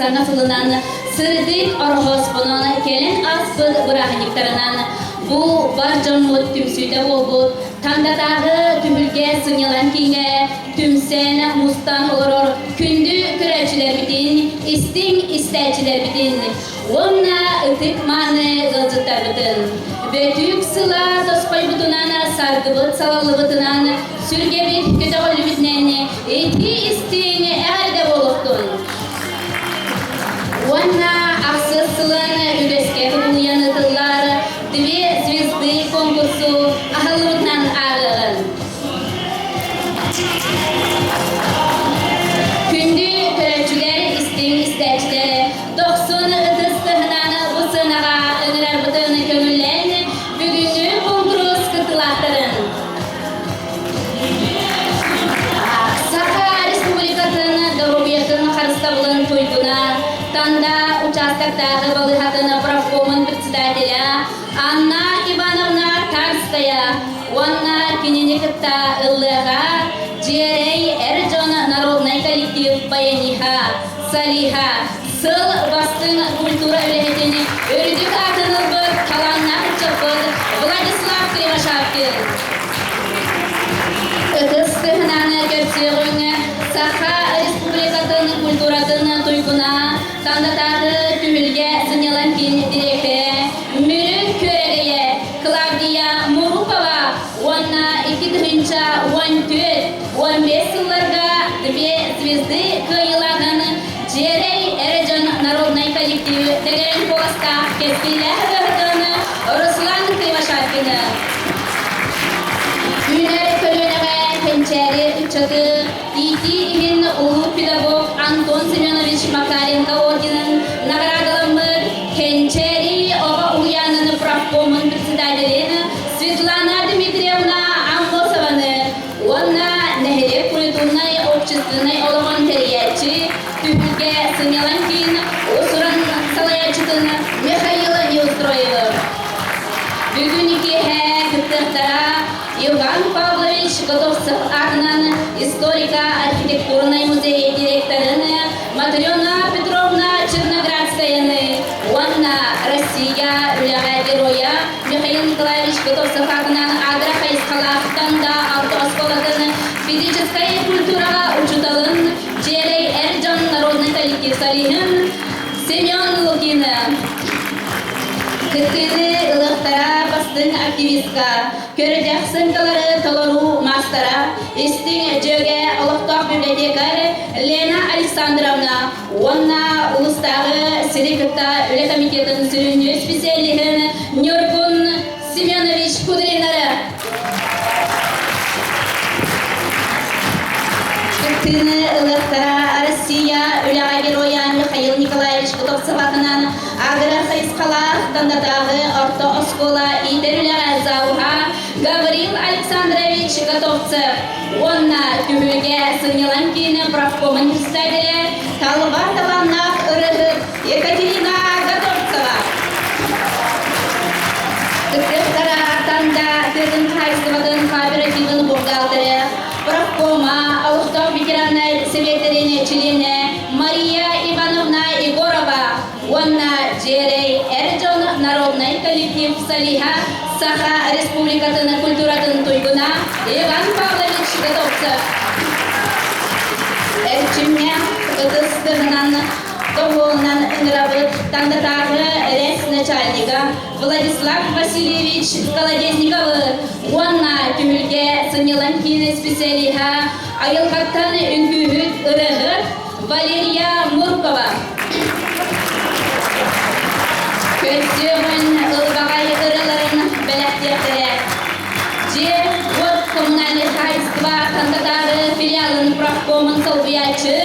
sana fılınan sırdık orhos bunun kelen asbıl bırakıniktarınan bu barcan mut tümsüde olbu tandatağı tümülge sınyalan kinge tümsen mustan olur kündü küreçiler bitin istin isteçiler bitin onna ıtık manı gılcıtlar bitin Betük sıla dospay butunana sargıbıt salalı butunan sürgebit kötü bitneni eti istini erde oluktun. Onna aksız sılın üreske kıbulayan ıtıllar divi Звезды konkursu ahılıbıtnan ağılın. Kündü körçüler istin isteçleri 90 ıtыстığından bu sınağa önerer bıtığını kömüllen bugünü konkurs kıtılahtırın. Saha Respublikasının Doğrubiyatın Karıstavılın Tuyguna Tanda участактағы балыхатыны правкомын председателя Анна Ивановна Тарская Онна Кененекітта ыллыға Джерей Эрджон народный коллектив Баяниха Салиха Сыл бастың культура өлеметені өрдік атыны бір қаланнақ чықпыз Владислав Кривошапкин Ыдыстығынаны көрсеғіңі Саха Республикатын культуратыны туйгуна Тандатағы түмілге сынелан кен директоры Мүрін көрегeye Клавдия Мурупова Онна 2014-15 жылларға Звезды кыйылагын Джерей Эрджон народный коллективі деген қоласта кескілі ғырдыны Руслан Кривошапкины Үнер көлініға кенчәрі үчігі ити ген ұлы педагог Антон Семенович Макаренко орденін наградалымыр кенчәрі оға ұянын правкомын председателіні Светлана Дмитриевна Амбосованы онна нәхірек культурный общественный олығын тәриятчі түпілге сыңелан кейін осырын салаячытыны Михаила Неустроевы бүгінгі күттіқтара Иван Павлович Готовцев атынан историко-архитектурный музей директорыны Матрена Петровна Черноградскаяны онна Россия үліға героя Михаил Николаевич Готовцев атынан агрохайскалақтан да автосколатыны физическая культураға учуталын Джерей Эрджон народный коллектив Салихын Семен Лукины Кыттыны ылықтара бастың активистка, көрдек сынкалары толору мастера, истің жөге ылықтақ библиотекары Лена Александровна, онна ұлыстағы Сирикытта үлі комитетін сүрінді специалихін Нюркун Семенович Кудринары. Кыттыны ылықтара Россия үліға героя Михаил Николаевич Готовцев атынан агрохайскалақ тандатағы орто оскола идерлері зауға Гаврил Александрович Готовцев онна түмілге сыңелан кейіні правкомын председателі Талбатованнақ ұрығы Екатерина Готовцева Кыттықтара танда тізін қайсывадың кооперативін бұргалдыры правкома ауықтау ветерандар советтеріне члены Мария Ивановна Егорова онна Джерей Эрджон народный коллектив Салиха Саха Республикатын культуратын туйгуна Иван Павлович Готовцев Эрчимне ыдыстығынан доғылынан ыңырабыт тандатағы рес начальника Владислав Васильевич Колодезниковы онна түмілге сынелан кейіні специалиха айылғаттан үнгүйіт ұрығы Валерия Муркова Көтсеуін ылбағай ұрыларын бәләқтері Же от коммунальный хозяйство тандатағы филиалын правкомын солбиячы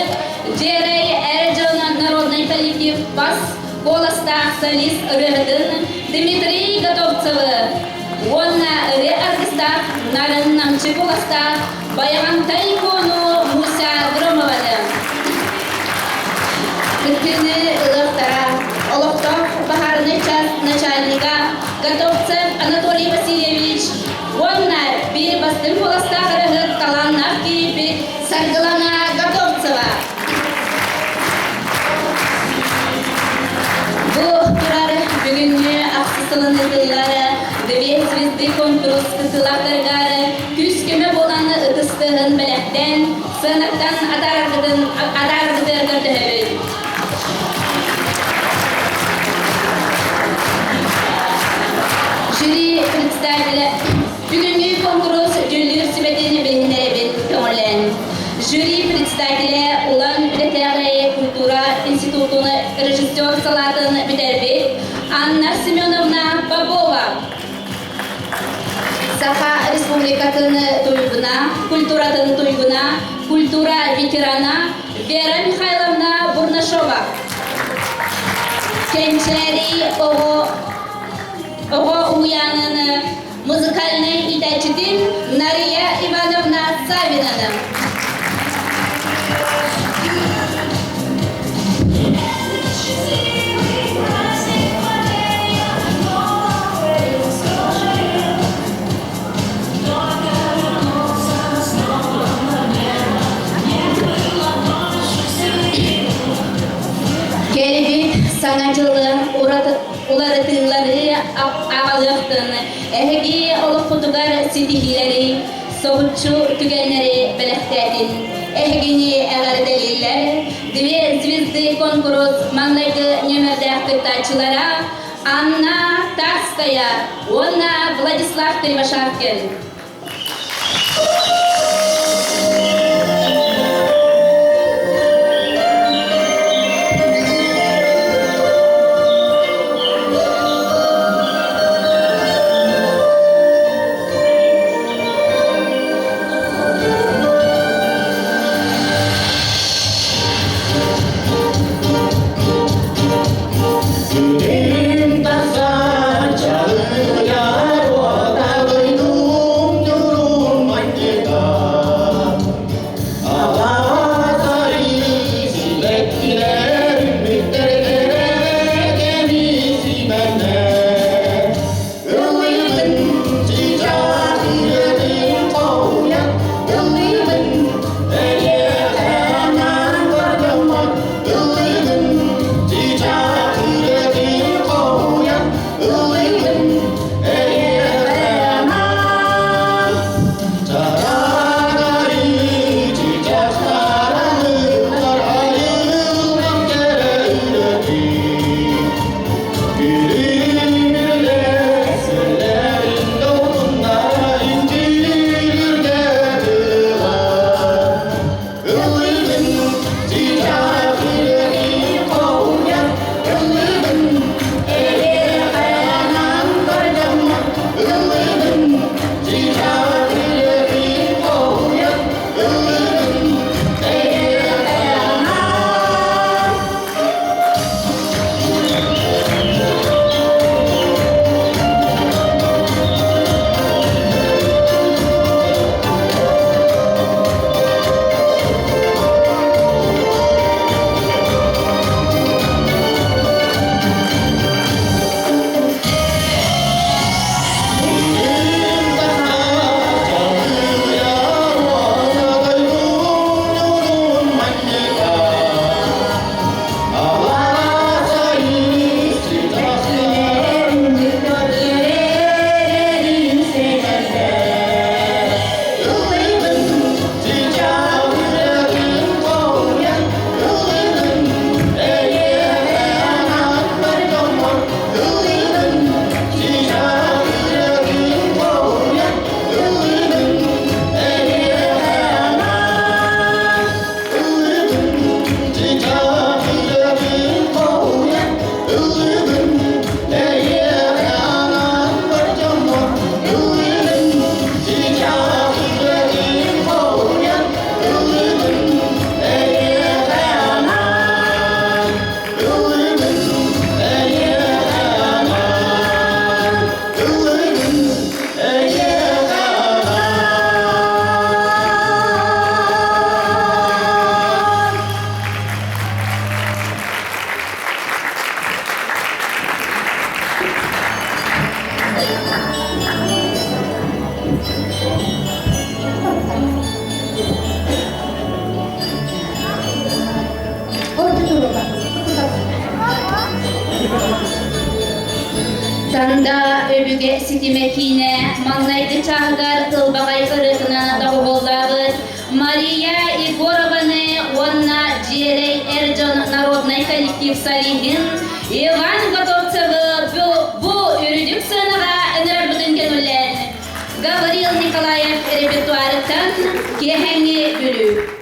Джерей Эрджон народный коллектив бас коластақ солист ұрығыдын Дмитрий Готовцевы онна ұры артистақ нарын намчы коластақ Баяғантай кону Муся Громованы Күттіні ылықтара Олықтақ Бахарный час начальника Готовцев Анатолий Васильевич онна бір бастың коластақ ұрығыд қаланнақ кейіпі Саргылана Готовцева Звезды конкурс кытылақтаргары күз көмө боланы ытыстығын білектен сынықтан атарғыдырғы төбіл. Жюри представителі бүгінгі конкурс жүлдер сүбетені білгенеребен көңілен. Жюри представителі Улан Үлетәғі культура институтыны режиссер салатын бітәрбет Анна Семеновна Попова. Саха Республикатын туйгуна, культуратын туйгуна, культура ветерана Вера Михайловна Бурнашова. Кенчери Ого уянын музыкальный итачитин Нария Ивановна Савинаны. Келебек саңачылы уларытынлары ағалықтын, әхеге олық құтығар сетихилері, соғытчу түгенлері біліқтәдін. Әхегені әғар дәлелер, две звезды конкурс маңлайды немердәқ кыттачылара Анна Тарская, Онна Владислав Кривошапкин. sitimekine, manlaydı çağgar ılbağay ırıkına da boğullabıt. Maria Igorovаны, Onna Джерей Эрджон Народный коллектив Салихин, Иван Готовцевы bu ürüdük sanağa ınırar bütün gönüller. Gavril Nikolayev repertuarıdan kehengi bölü.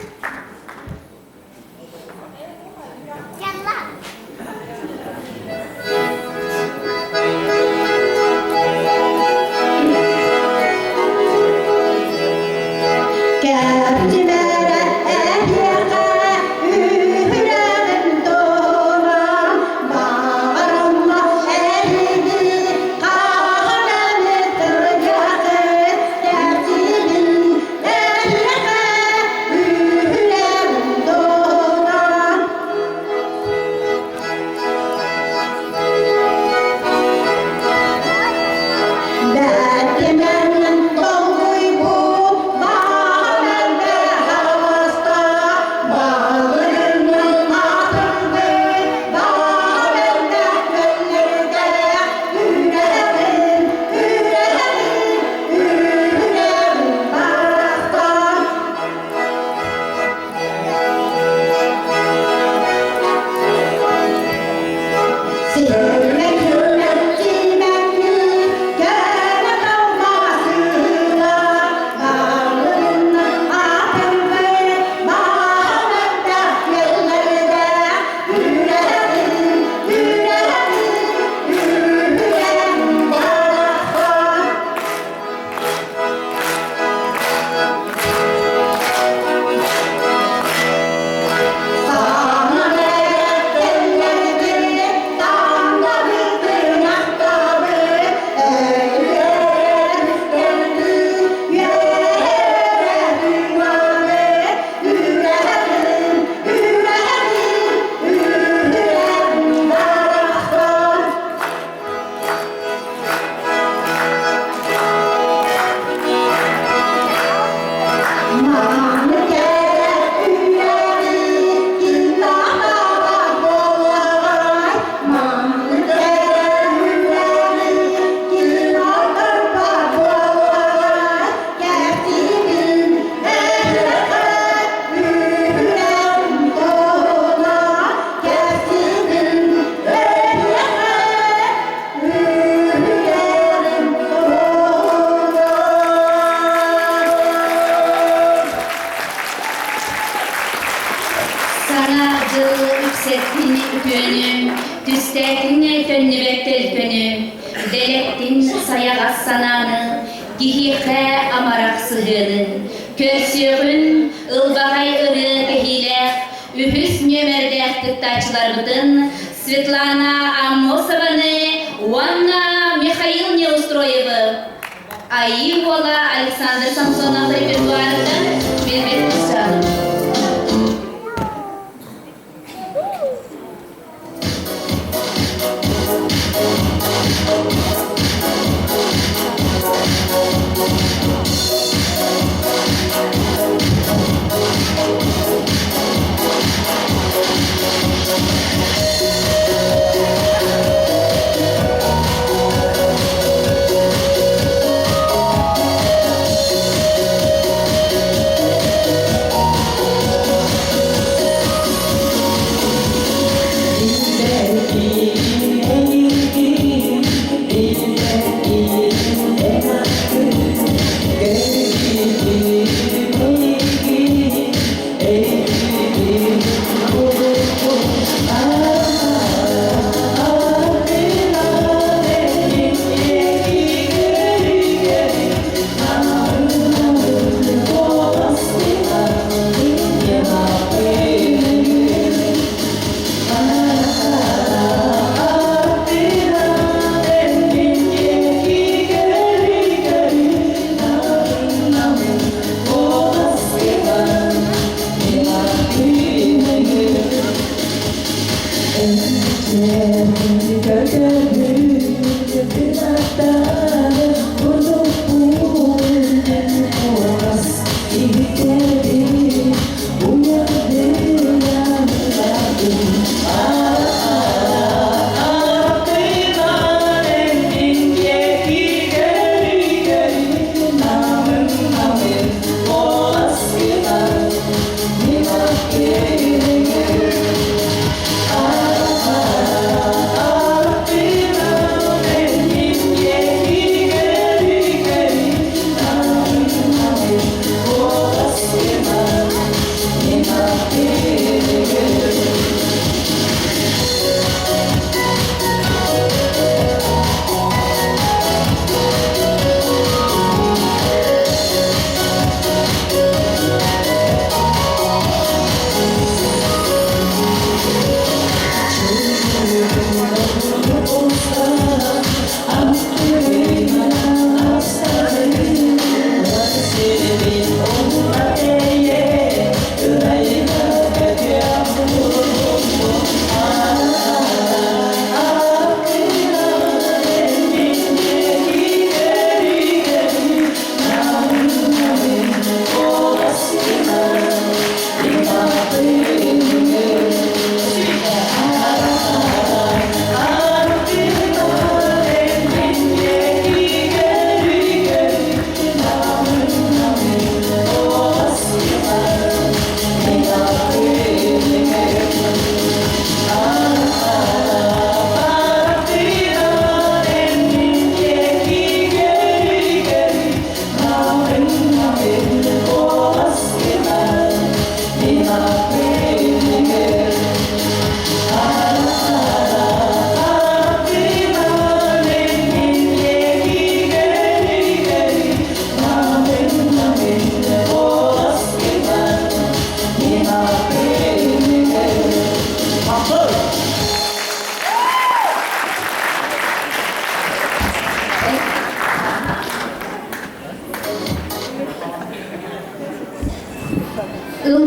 Delettin sayağa sananı, gihike amarak sığını, körsüğün ılbağay ırı gehile, ühüs nömerde tıktaçlarımdın, Svetlana Amosovаны, Wanna Mikhail Neustroyevы, Аивола Александр Самсонов репертуарыдан Белбет Кусанов.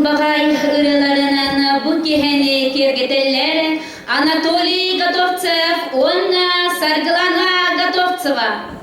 Kulbagay ırılarının bu kiheni kirgeteller Anatoliy Gatovtsev, Onna Sargılana Gatovtseva.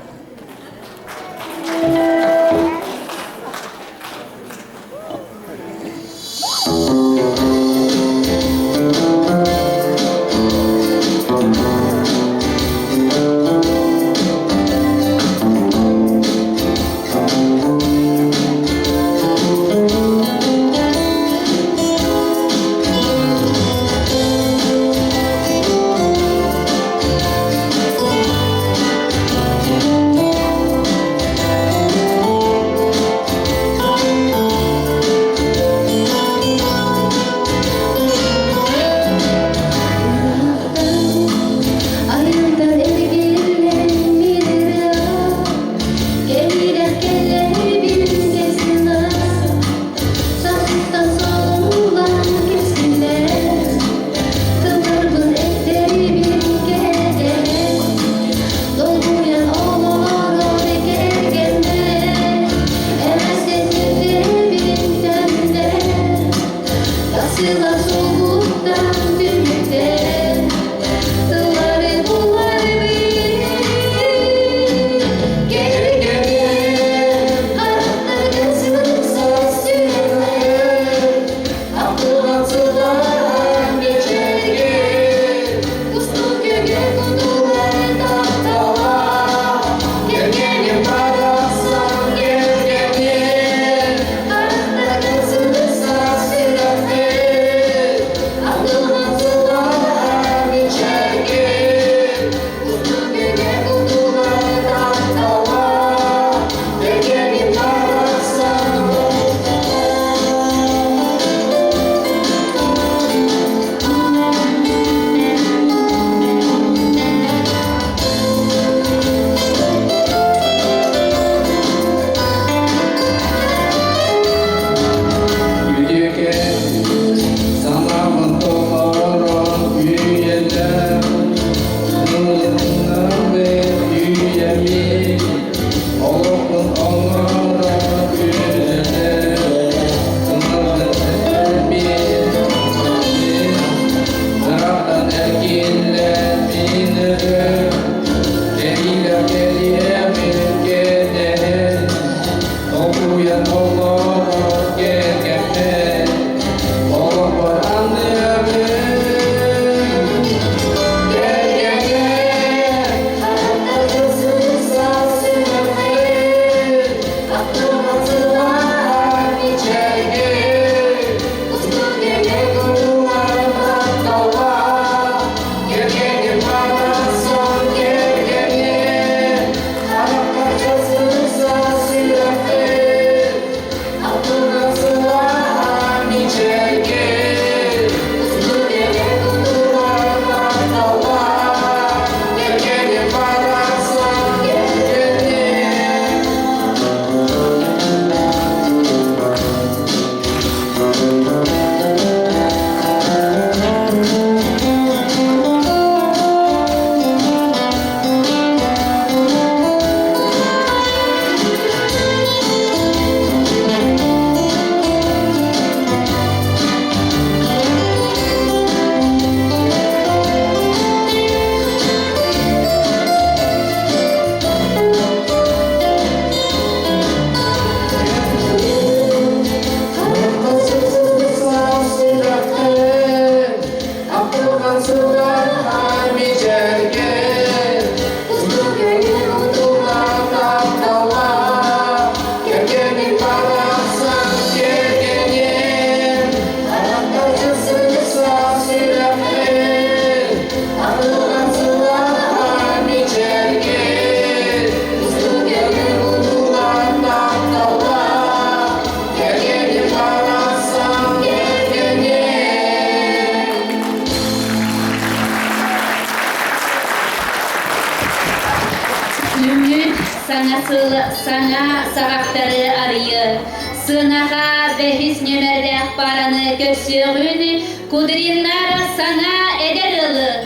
Sana sağakları arıyı, sığınağa behis nemerde paranı köşüğünü, kudrinler sana eder ılı.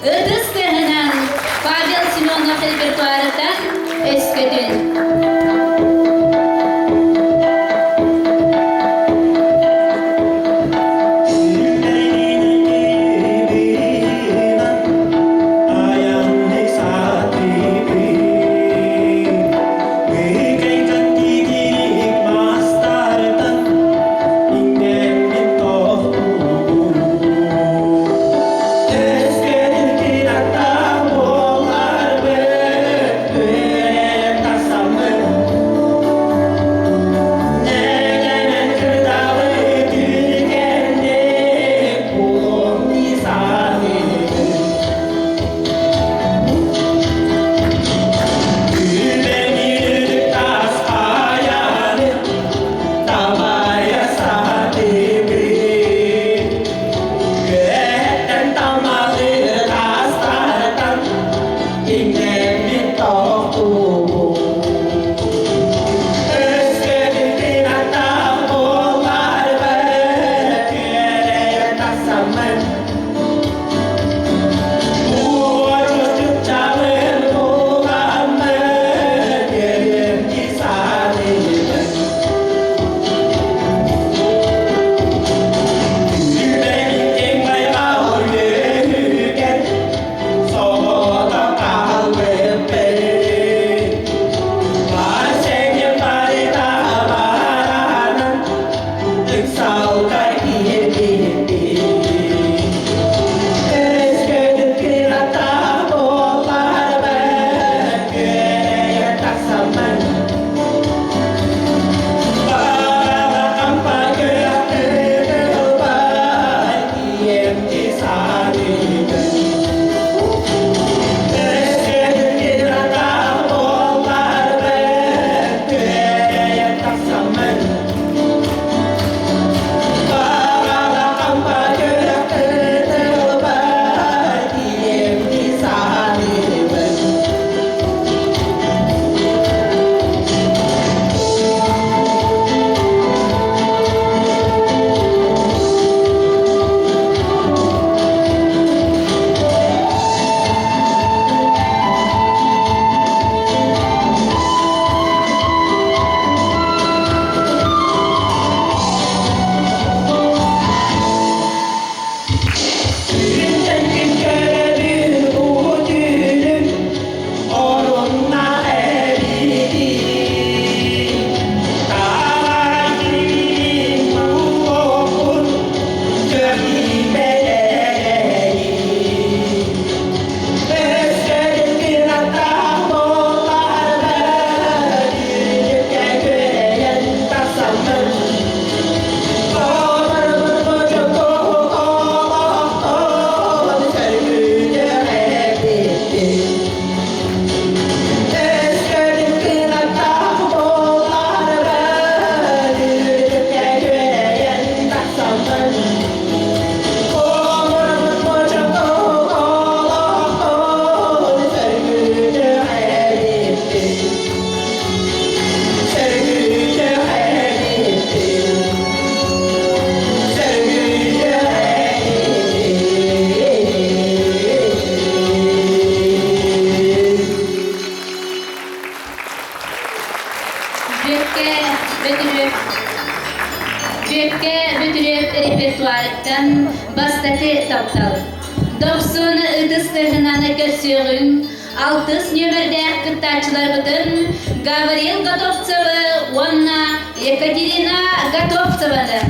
Ödüs tehinen, Pavel Simonov repertuarıdan eskedin. Büyük'e bütürüp repertuarıktan bastatı taptal. 90 ıdыстығынан көрсеғін, 6 нөмірде кыттачылар бұтын Гаврил Готовцевы, онна Екатерина Готовцеваны.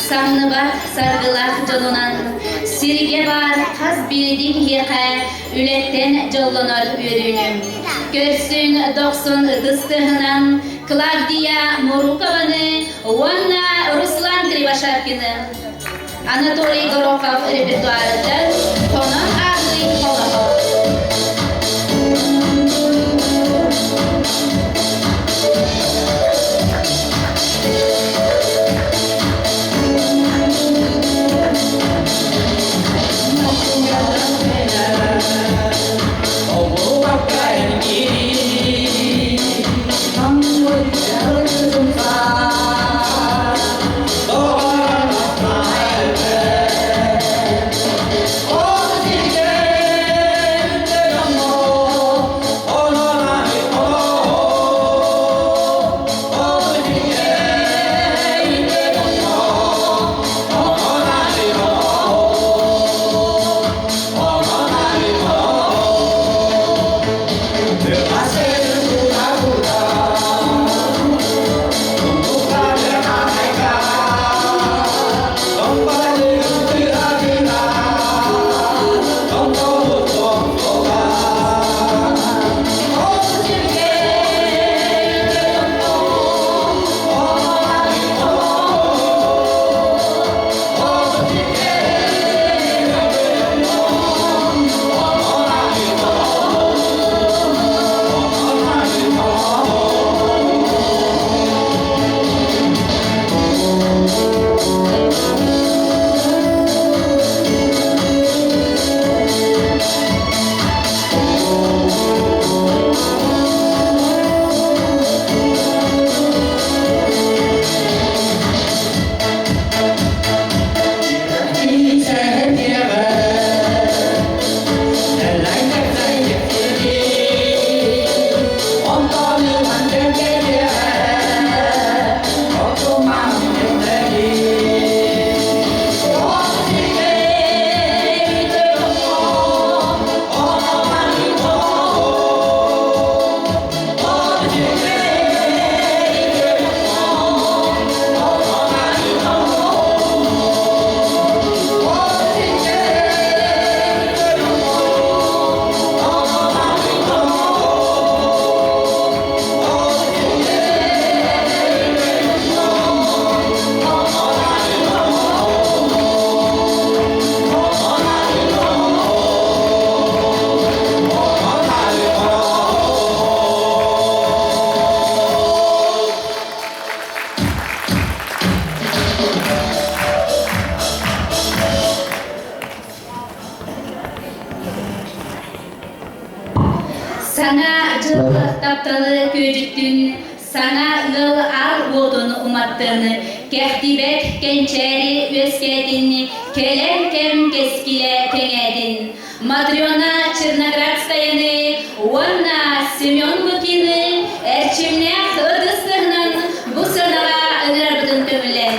Sanlıbak sargılak jolunан Sirge var kaz biridin hiyaka Ületten jollanır ürünüm Körsün 90 ıdыстығынан Клавдия Мурукованы Онна Руслан Кривошапкины Анатолий Горохов репертуарыдан Тонан Ағлый Холохов Sana jıl taptalı köjüttün, sana yıl al odunu umattığını, kehtibek gençeri öskedin, kelen kem keskile kengedin. Madriona Çırnagradskayını, Onna Semyon Lukini, Erçimnek Ödüstüğünün bu sınava ınırbıdın kömülen.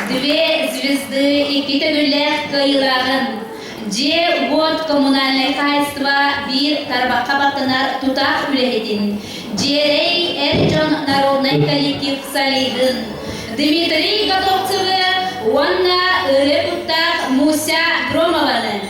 Две звезды и китегүллер кайырагын. Же вот коммунальное хозяйство бир тарбакка бактынар тутак үлехетин. Жерей Эрджон народный коллектив Салидын. Дмитрий Готовцевы, Уанна Репутак Муся Громованы.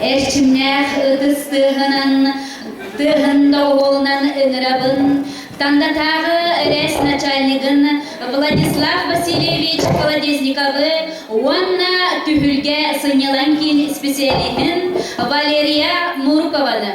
Erçimnäh tığında olnan ıngırabın, Тандатағы рейс начальнигын Владислав Васильевич Колодезниковы, онна түхілге сынеланкин специалихин Валерия Мурукованы.